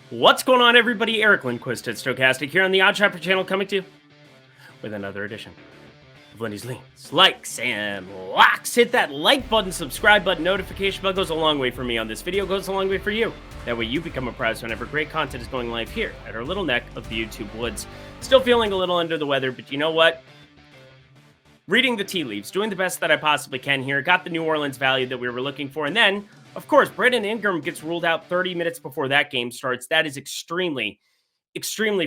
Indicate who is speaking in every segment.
Speaker 1: What's going on, everybody? Eric Lindquist at Stochastic here on the Odd Shopper channel, coming to you with another edition of Lindy's Leans, Likes, and Locks. Hit that like button, subscribe button, notification bell. Goes a long way for me on this video, goes a long way for you. That way you become a prize whenever great content is going live here at our little neck of the YouTube woods. Still feeling a little under the weather, but you know what? Reading the tea leaves, doing the best that I possibly can here. Got the New Orleans value that we were looking for, and then of course, Brandon Ingram gets ruled out 30 minutes before that game starts. That is extremely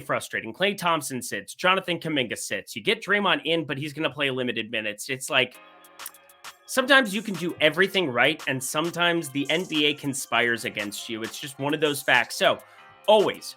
Speaker 1: frustrating. Klay Thompson sits. Jonathan Kuminga sits. You get Draymond in, but he's going to play limited minutes. It's like sometimes you can do everything right, and sometimes the NBA conspires against you. It's just one of those facts. So always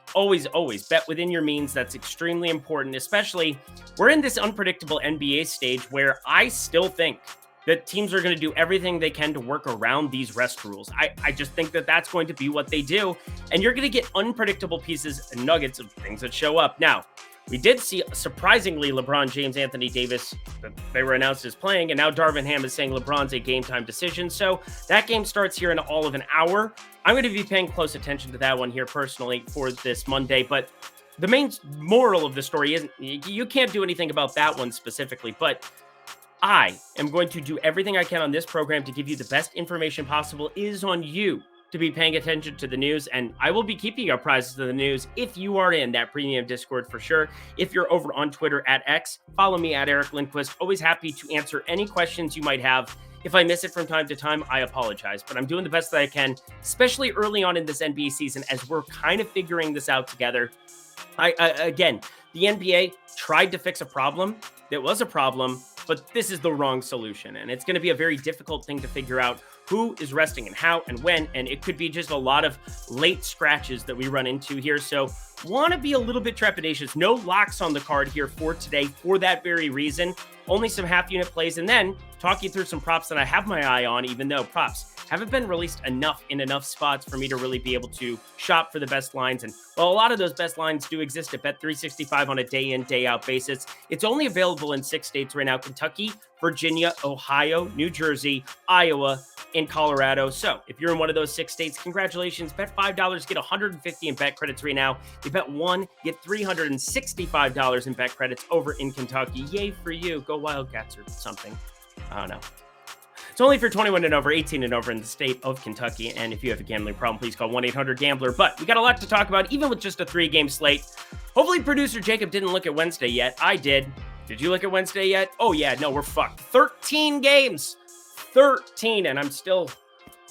Speaker 1: bet within your means. That's extremely important, especially we're in this unpredictable NBA stage where I still think that teams are going to do everything they can to work around these rest rules. I just think that that's going to be what they do. And you're going to get unpredictable pieces and nuggets of things that show up. Now, we did see, surprisingly, LeBron James, Anthony Davis, they were announced as playing. And now Darvin Ham is saying LeBron's a game time decision. So that game starts here in all of an hour. I'm going to be paying close attention to that one here personally for this Monday. But the main moral of the story isn't, you can't do anything about that one specifically. But I am going to do everything I can on this program to give you the best information possible. It is on you to be paying attention to the news, and I will be keeping you apprised of the news if you are in that premium Discord for sure. If you're over on Twitter at X, follow me at Eric Lindquist. Always happy to answer any questions you might have. If I miss it from time to time, I apologize, but I'm doing the best that I can, especially early on in this NBA season as we're kind of figuring this out together. Again, the NBA tried to fix a problem. That was a problem, but this is the wrong solution. And it's going to be a very difficult thing to figure out who is resting and how and when. And it could be just a lot of late scratches that we run into here. So want to be a little bit trepidatious. No locks on the card here for today for that very reason. Only some half unit plays, and then talk you through some props that I have my eye on, even though props haven't been released enough in enough spots for me to really be able to shop for the best lines. And well, a lot of those best lines do exist at Bet365 on a day in, day out basis. It's only available in 6 states right now: Kentucky, Virginia, Ohio, New Jersey, Iowa, and Colorado. So if you're in one of those 6 states, congratulations. Bet $5, get $150 in bet credits right now. You bet $1, get $365 in bet credits over in Kentucky. Yay for you. Go Wildcats or something. I don't know. It's only for 21 and over, 18 and over in the state of Kentucky. And if you have a gambling problem, please call 1-800-GAMBLER. But we got a lot to talk about, even with just a 3-game slate. Hopefully producer Jacob didn't look at Wednesday yet. I did. Did you look at Wednesday yet? Oh, yeah. No, we're fucked. 13 games. 13. And I'm still...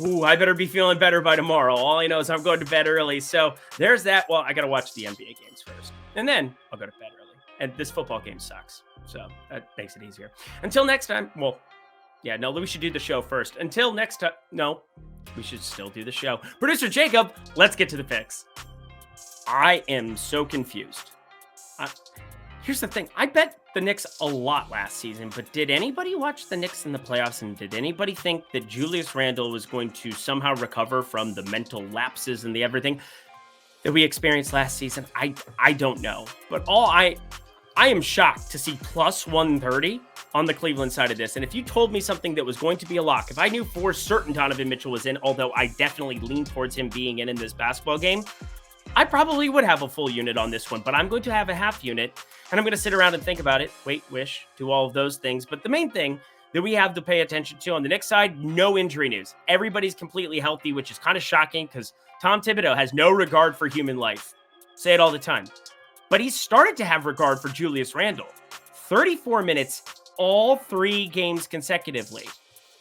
Speaker 1: Ooh, I better be feeling better by tomorrow. All I know is I'm going to bed early. So there's that. Well, I got to watch the NBA games first. And then I'll go to bed early. And this football game sucks. So that makes it easier. Until next time, well... Yeah, no, we should do the show first. Until next time. No, we should still do the show. Producer Jacob, let's get to the picks. I am so confused. Here's the thing. I bet the Knicks a lot last season, but did anybody watch the Knicks in the playoffs, and did anybody think that Julius Randle was going to somehow recover from the mental lapses and the everything that we experienced last season? I don't know. But I am shocked to see plus 130 on the Cleveland side of this. And if you told me something that was going to be a lock, if I knew for certain Donovan Mitchell was in, although I definitely lean towards him being in this basketball game, I probably would have a full unit on this one, but I'm going to have a half unit, and I'm going to sit around and think about it, wait, wish, do all of those things. But the main thing that we have to pay attention to on the Knicks side, no injury news. Everybody's completely healthy, which is kind of shocking because Tom Thibodeau has no regard for human life. Say it all the time. But he's started to have regard for Julius Randle. 34 minutes, all 3 games consecutively.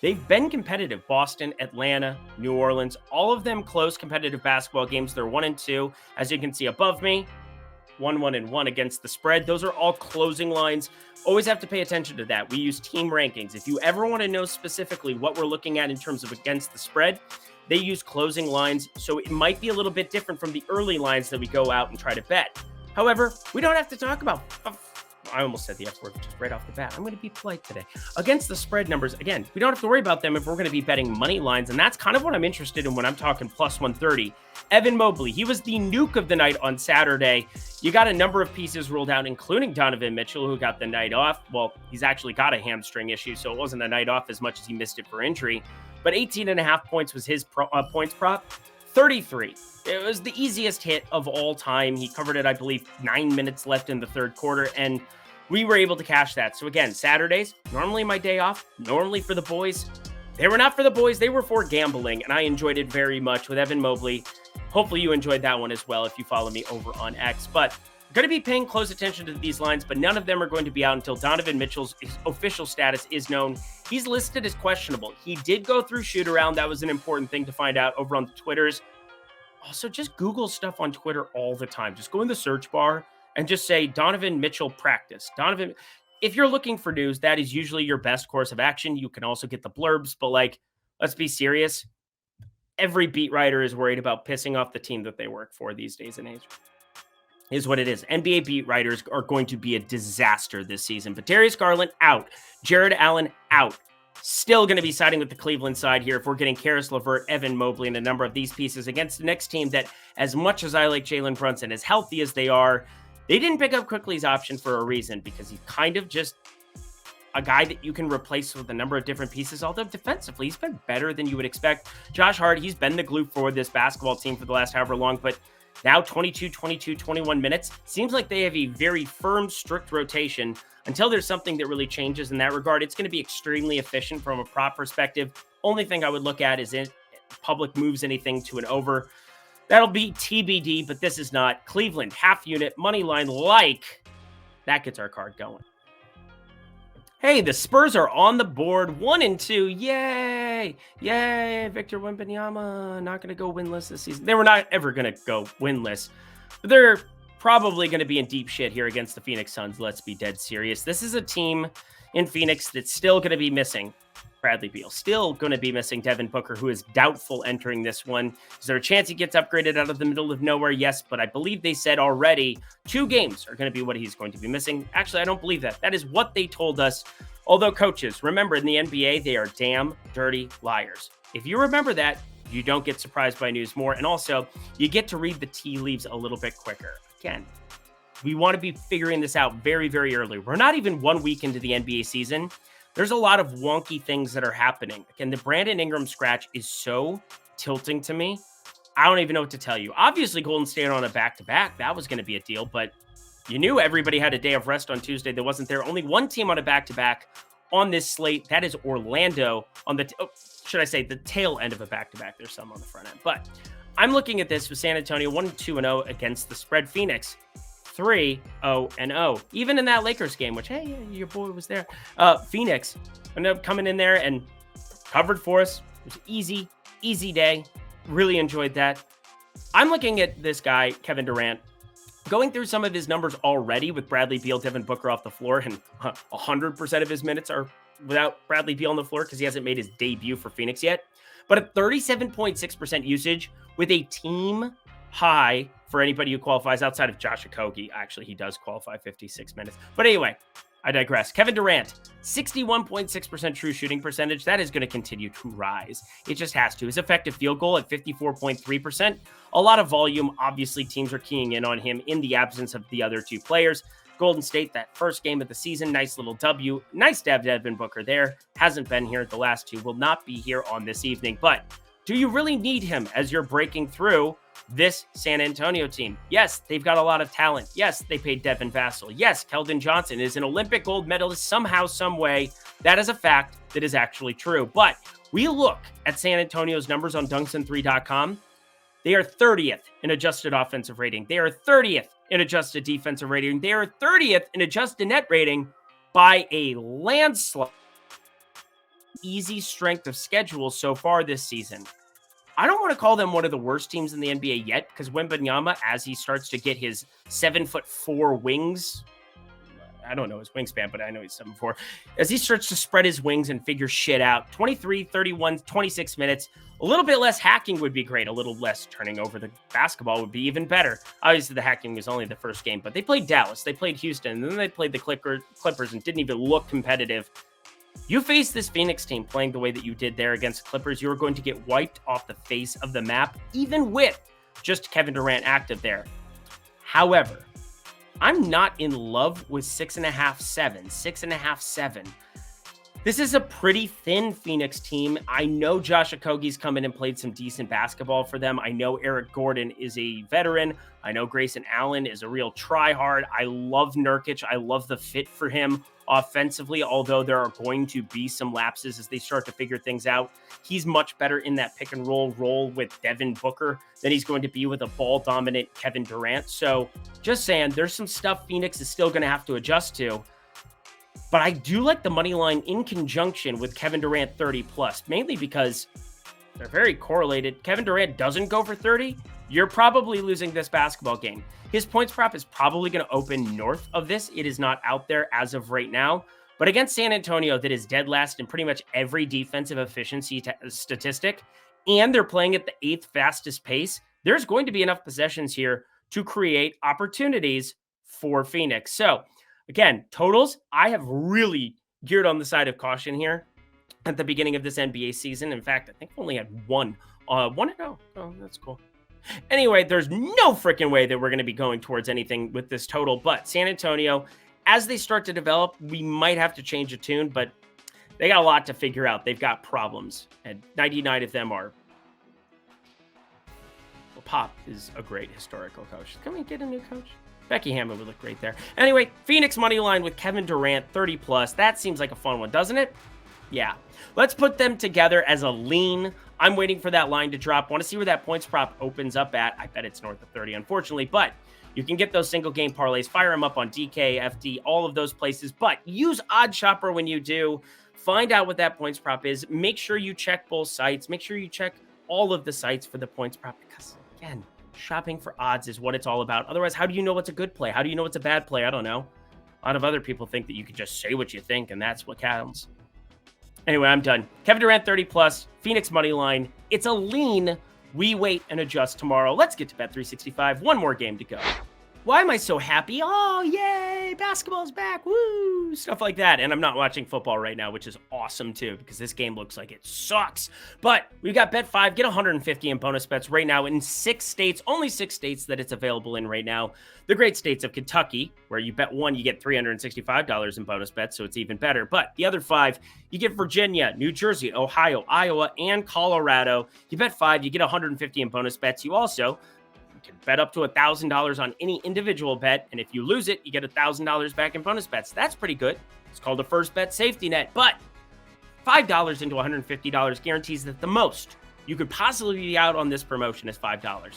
Speaker 1: They've been competitive. Boston, Atlanta, New Orleans, all of them close competitive basketball games. They're 1-2. As you can see above me, 1-1 against the spread. Those are all closing lines. Always have to pay attention to that. We use team rankings. If you ever want to know specifically what we're looking at in terms of against the spread, they use closing lines. So it might be a little bit different from the early lines that we go out and try to bet. However, we don't have to talk about... I almost said the F word just right off the bat. I'm going to be polite today. Against the spread numbers, again, we don't have to worry about them if we're going to be betting money lines, and that's kind of what I'm interested in when I'm talking plus 130. Evan Mobley, he was the nuke of the night on Saturday. You got a number of pieces ruled out, including Donovan Mitchell, who got the night off. Well, he's actually got a hamstring issue, so it wasn't a night off as much as he missed it for injury. But 18.5 points was his points prop. 33. It was the easiest hit of all time. He covered it, I believe, 9 minutes left in the third quarter, and we were able to cash that. So again, Saturdays, normally my day off, normally for the boys. They were not for the boys, they were for gambling, and I enjoyed it very much with Evan Mobley. Hopefully you enjoyed that one as well if you follow me over on X. But going to be paying close attention to these lines, but none of them are going to be out until Donovan Mitchell's official status is known. He's listed as questionable. He did go through shoot around. That was an important thing to find out over on the Twitters. Also, just Google stuff on Twitter all the time. Just go in the search bar and just say Donovan Mitchell practice. Donovan, if you're looking for news, that is usually your best course of action. You can also get the blurbs, but let's be serious. Every beat writer is worried about pissing off the team that they work for these days and age. Is what it is. NBA beat writers are going to be a disaster this season. But Darius Garland out. Jared Allen out. Still going to be siding with the Cleveland side here if we're getting Karis LeVert, Evan Mobley, and a number of these pieces against the Knicks team that, as much as I like Jalen Brunson, as healthy as they are, they didn't pick up Quickly's option for a reason because he's kind of just a guy that you can replace with a number of different pieces, although defensively, he's been better than you would expect. Josh Hart, he's been the glue for this basketball team for the last however long, but now 22, 21 minutes. Seems like they have a very firm, strict rotation. Until there's something that really changes in that regard, it's going to be extremely efficient from a prop perspective. Only thing I would look at is if public moves anything to an over. That'll be TBD, but this is not. Cleveland, half unit, money line, that gets our card going. Hey, the Spurs are on the board, 1-2. Yay! Yay! Victor Wembanyama not going to go winless this season. They were not ever going to go winless, but they're probably going to be in deep shit here against the Phoenix Suns. Let's be dead serious. This is a team in Phoenix that's still going to be missing Bradley Beal. Still going to be missing Devin Booker, who is doubtful entering this one. Is there a chance he gets upgraded out of the middle of nowhere? Yes, but I believe they said already 2 games are going to be what he's going to be missing. Actually, I don't believe that. That is what they told us. Although coaches, remember in the NBA, they are damn dirty liars. If you remember that, you don't get surprised by news more. And also, you get to read the tea leaves a little bit quicker. Again, we want to be figuring this out very, very early. We're not even 1 week into the NBA season. There's a lot of wonky things that are happening. Again, the Brandon Ingram scratch is so tilting to me. I don't even know what to tell you. Obviously, Golden State on a back-to-back, that was going to be a deal, but you knew everybody had a day of rest on Tuesday that wasn't there. Only one team on a back-to-back on this slate. That is Orlando on the, should I say, the tail end of a back-to-back. There's some on the front end. But I'm looking at this with San Antonio 1-2-0 against the spread. Phoenix 3-0-0. Even in that Lakers game, which, hey, your boy was there. Phoenix ended up coming in there and covered for us. It was easy day. Really enjoyed that. I'm looking at this guy, Kevin Durant, going through some of his numbers already with Bradley Beal, Devin Booker off the floor, and 100% of his minutes are without Bradley Beal on the floor because he hasn't made his debut for Phoenix yet. But at 37.6% usage with a team high for anybody who qualifies outside of Josh Okogie. Actually, he does qualify 56 minutes. But anyway, I digress. Kevin Durant, 61.6% true shooting percentage. That is going to continue to rise. It just has to. His effective field goal at 54.3%. A lot of volume. Obviously, teams are keying in on him in the absence of the other 2 players. Golden State, that first game of the season, nice little W. Nice to have Devin Booker there. Hasn't been here the last 2. Will not be here on this evening. But do you really need him as you're breaking through this San Antonio team? Yes, they've got a lot of talent. Yes, they paid Devin Vassell. Yes, Keldon Johnson is an Olympic gold medalist somehow, some way. That is a fact that is actually true. But we look at San Antonio's numbers on dunks3.com. They are 30th in adjusted offensive rating. They are 30th in adjusted defensive rating. They are 30th in adjusted net rating by a landslide. Easy strength of schedule so far this season. I don't want to call them one of the worst teams in the NBA yet because Wembanyama, as he starts to get his 7'4" wings, I don't know his wingspan, but I know he's 7'4", as he starts to spread his wings and figure shit out, 23, 31, 26 minutes, a little bit less hacking would be great. A little less turning over the basketball would be even better. Obviously, the hacking was only the first game, but they played Dallas, they played Houston, and then they played the Clippers and didn't even look competitive. You face this Phoenix team playing the way that you did there against the Clippers, you're going to get wiped off the face of the map, even with just Kevin Durant active there. However, I'm not in love with 6.5, 7. 6.5, 7. This is a pretty thin Phoenix team. I know Josh Okogie's come in and played some decent basketball for them. I know Eric Gordon is a veteran. I know Grayson Allen is a real tryhard. I love Nurkic. I love the fit for him offensively, although there are going to be some lapses as they start to figure things out. He's much better in that pick and role with Devin Booker than he's going to be with a ball-dominant Kevin Durant. So just saying, there's some stuff Phoenix is still going to have to adjust to. But I do like the money line in conjunction with Kevin Durant 30 plus, mainly because they're very correlated. Kevin Durant doesn't go for 30, you're probably losing this basketball game. His points prop is probably going to open north of this. It is not out there as of right now. But against San Antonio, that is dead last in pretty much every defensive efficiency statistic, and they're playing at the 8th fastest pace, there's going to be enough possessions here to create opportunities for Phoenix. So again, totals, I have really geared on the side of caution here at the beginning of this NBA season. In fact, I think I only had one. Oh, that's cool. Anyway, there's no freaking way that we're going to be going towards anything with this total. But San Antonio, as they start to develop, we might have to change a tune, but they got a lot to figure out. They've got problems, and 99 of them are... Well, Pop is a great historical coach. Can we get a new coach? Becky Hammond would look great there. Anyway, Phoenix money line with Kevin Durant, 30 plus. That seems like a fun one, doesn't it? Yeah. Let's put them together as a lean. I'm waiting for that line to drop. Want to see where that points prop opens up at. I bet it's north of 30, unfortunately, but you can get those single game parlays. Fire them up on DK, FD, all of those places, but use Odd Shopper when you do. Find out what that points prop is. Make sure you check both sites. Make sure you check all of the sites for the points prop because, again, shopping for odds is what it's all about. Otherwise, how do you know what's a good play? How do you know what's a bad play? I don't know. A lot of other people think that you can just say what you think, and that's what counts. Anyway, I'm done. Kevin Durant, 30 plus, Phoenix money line. It's a lean. We wait and adjust tomorrow. Let's get to Bet365. One more game to go. Why am I so happy? Oh, yay, basketball's back, woo, stuff like that. And I'm not watching football right now, which is awesome too, because this game looks like it sucks. But we've got Bet5, get 150 in bonus bets right now in 6 states, only 6 states that it's available in right now. The great states of Kentucky, where you bet one, you get $365 in bonus bets, so it's even better. But the other 5, you get Virginia, New Jersey, Ohio, Iowa, and Colorado. You bet 5, you get 150 in bonus bets. You also can bet up to $1,000 on any individual bet, and if you lose it, you get $1,000 back in bonus bets. That's pretty good. It's called a first bet safety net, but $5 into $150 guarantees that the most you could possibly be out on this promotion is $5.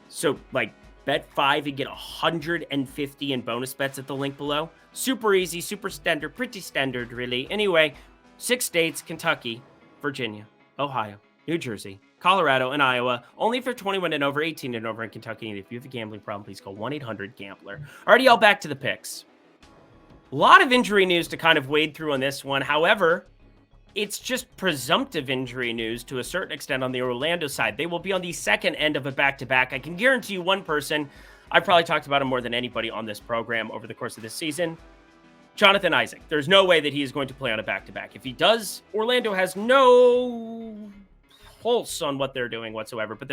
Speaker 1: So, like, bet 5 and get 150 in bonus bets at the link below. Super easy, super standard, pretty standard, really. Anyway, 6 states, Kentucky, Virginia, Ohio, New Jersey, Colorado, and Iowa, only for 21 and over, 18 and over in Kentucky. And if you have a gambling problem, please call 1-800-GAMBLER. Alrighty, y'all, back to the picks. A lot of injury news to kind of wade through on this one. However, it's just presumptive injury news to a certain extent on the Orlando side. They will be on the second end of a back-to-back. I can guarantee you one person, I've probably talked about him more than anybody on this program over the course of this season, Jonathan Isaac. There's no way that he is going to play on a back-to-back. If he does, Orlando has no pulse on what they're doing whatsoever, but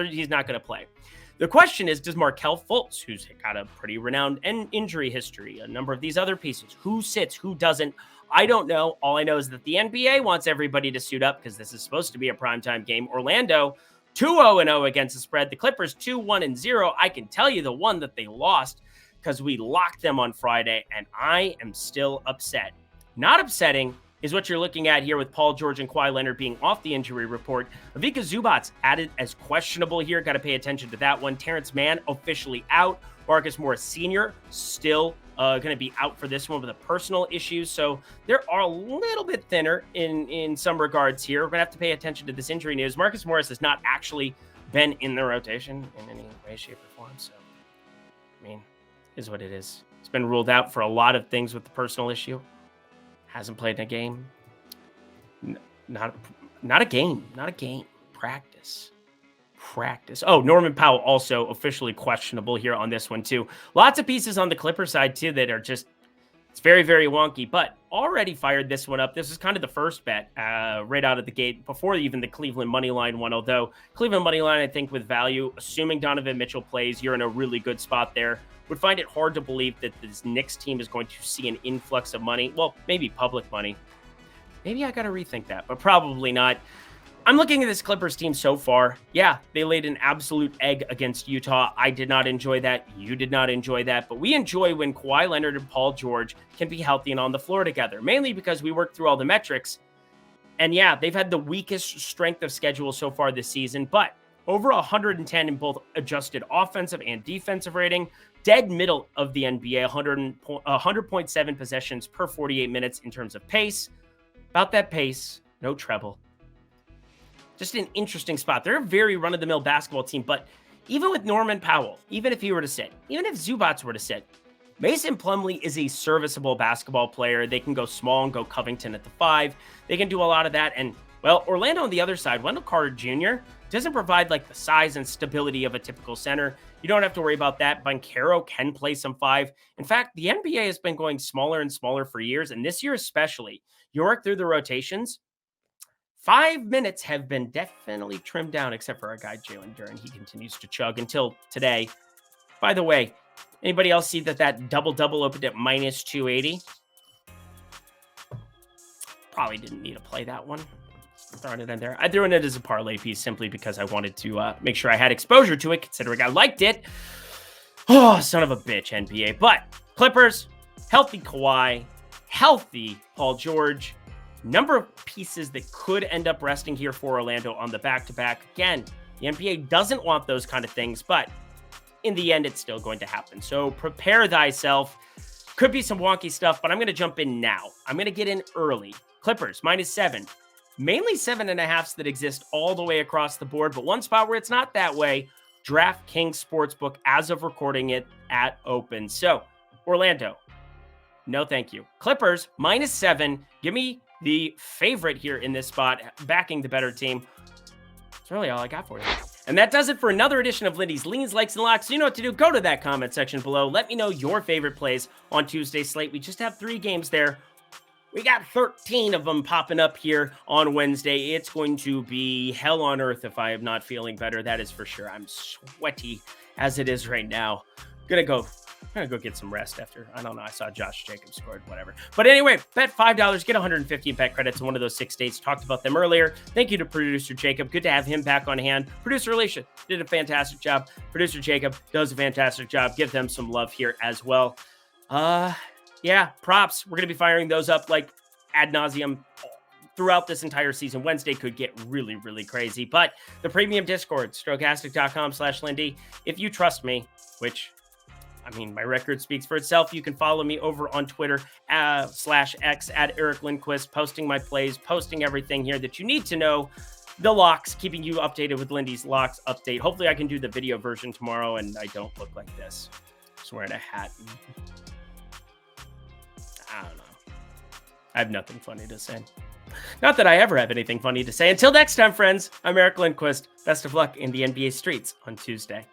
Speaker 1: he's not going to play. The question is, does Markelle Fultz, who's got a pretty renowned injury history, a number of these other pieces, who sits, who doesn't? I don't know. All I know is that the NBA wants everybody to suit up because this is supposed to be a primetime game. Orlando, 2-0-0 against the spread. The Clippers, 2-1-0. I can tell you the one that they lost because we locked them on Friday, and I am still upset. Not upsetting is what you're looking at here with Paul George and Kawhi Leonard being off the injury report. Ivica Zubac's added as questionable here. Got to pay attention to that one. Terrence Mann officially out. Marcus Morris Sr. still going to be out for this one with a personal issue. So there are a little bit thinner in some regards here. We're going to have to pay attention to this injury news. Marcus Morris has not actually been in the rotation in any way, shape, or form. So, I mean, is what it is. It's been ruled out for a lot of things with the personal issue. Hasn't played in a game. Not a game. Practice. Oh, Norman Powell also officially questionable here on this one too. Lots of pieces on the Clipper side too that are just, it's very, very wonky, but already fired this one up. This is kind of the first bet right out of the gate before even the Cleveland money line one, although Cleveland money line, I think with value, assuming Donovan Mitchell plays, you're in a really good spot there. Would find it hard to believe that this Knicks team is going to see an influx of money. Well, maybe public money Maybe I got to rethink that, but probably not. I'm looking at this Clippers team so far. Yeah, they laid an absolute egg against Utah. I did not enjoy that. You did not enjoy that. But we enjoy when Kawhi Leonard and Paul George can be healthy and on the floor together, mainly because we work through all the metrics. And yeah, they've had the weakest strength of schedule so far this season, but over 110 in both adjusted offensive and defensive rating, dead middle of the NBA, 100.7 possessions per 48 minutes in terms of pace. About that pace, no treble. Just an interesting spot. They're a very run-of-the-mill basketball team, but even with Norman Powell, even if he were to sit, even if Zubats were to sit, Mason Plumlee is a serviceable basketball player. They can go small and go Covington at the 5. They can do a lot of that. And, well, Orlando on the other side, Wendell Carter Jr. doesn't provide like the size and stability of a typical center. You don't have to worry about that. Banchero can play some 5. In fact, the NBA has been going smaller and smaller for years, and this year especially. You work through the rotations. 5 minutes have been definitely trimmed down, except for our guy Jalen Duren. He continues to chug until today. By the way, anybody else see that double-double opened at minus 280? Probably didn't need to play that one. Throwing it in there. I threw it in as a parlay piece simply because I wanted to make sure I had exposure to it, considering I liked it. Oh, son of a bitch, NBA. But Clippers, healthy Kawhi, healthy Paul George. Number of pieces that could end up resting here for Orlando on the back-to-back. Again, the NBA doesn't want those kind of things, but in the end, it's still going to happen. So prepare thyself. Could be some wonky stuff, but I'm going to jump in now. I'm going to get in early. Clippers, -7. Mainly 7.5s that exist all the way across the board, but one spot where it's not that way, DraftKings Sportsbook, as of recording it, at open. So, Orlando, no thank you. Clippers, -7. Give me the favorite here in this spot, backing the better team. That's really all I got for you. And that does it for another edition of Lindy's Leans, Likes, and Locks. You know what to do. Go to that comment section below. Let me know your favorite plays on Tuesday's slate. We just have 3 games there. We got 13 of them popping up here on Wednesday. It's going to be hell on earth if I am not feeling better. That is for sure. I'm sweaty as it is right now. I'm gonna go get some rest after. I don't know. I saw Josh Jacobs scored, whatever. But anyway, bet $5, get 150 in bet credits in one of those 6 states. Talked about them earlier. Thank you to producer Jacob. Good to have him back on hand. Producer Alicia did a fantastic job. Producer Jacob does a fantastic job. Give them some love here as well. Yeah, props. We're gonna be firing those up like ad nauseum throughout this entire season. Wednesday could get really, really crazy. But the premium Discord, stokastic.com/Lindy. If you trust me, which, I mean, my record speaks for itself. You can follow me over on Twitter /X at Eric Lindquist, posting my plays, posting everything here that you need to know. The locks, keeping you updated with Lindy's locks update. Hopefully I can do the video version tomorrow and I don't look like this. Just wearing a hat. I don't know. I have nothing funny to say. Not that I ever have anything funny to say. Until next time, friends, I'm Eric Lindquist. Best of luck in the NBA streets on Tuesday.